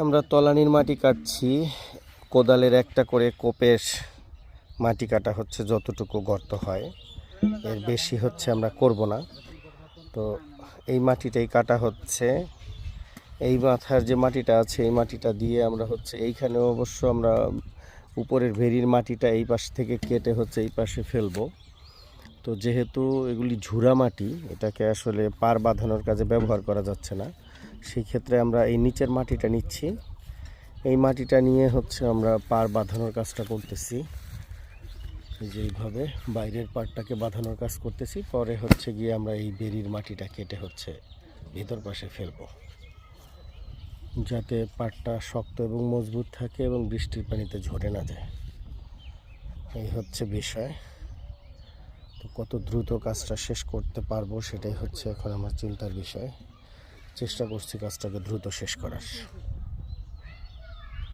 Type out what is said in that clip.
আমরা তলানির মাটি কাটছি। কোদালের একটা করে কোপের মাটি কাটা হচ্ছে, যতটুকু গর্ত হয়, এর বেশি হচ্ছে আমরা করব না। তো এই মাটিটাই কাটা হচ্ছে। এই মাথার যে মাটিটা আছে এই মাটিটা দিয়ে আমরা হচ্ছে এইখানে অবশ্য আমরা উপরের ভেরির মাটিটা এই পাশ থেকে কেটে হচ্ছে এই পাশে ফেলবো। তো যেহেতু এগুলি ঝুরা মাটি, এটাকে আসলে পার বাঁধানোর কাজে ব্যবহার করা যাচ্ছে না, সেই ক্ষেত্রে আমরা এই নিচের মাটিটা নিচ্ছি। এই মাটিটা নিয়ে হচ্ছে আমরা পার বাঁধানোর কাজটা করতেছি। এই যে এইভাবে বাইরের পাড়টাকে বাঁধানোর কাজ করতেছি, পরে হচ্ছে গিয়ে আমরা এই বেরির মাটিটা কেটে হচ্ছে ভিতর পাশে ফেলবো, যাতে পাড়টা শক্ত এবং মজবুত থাকে এবং বৃষ্টির পানিতে ঝরে না যায়। এই হচ্ছে বিষয়। তো কত দ্রুত কাজটা শেষ করতে পারবো সেটাই হচ্ছে এখন আমার চিন্তার বিষয়। চেষ্টা করছি কাজটাকে দ্রুত শেষ করার।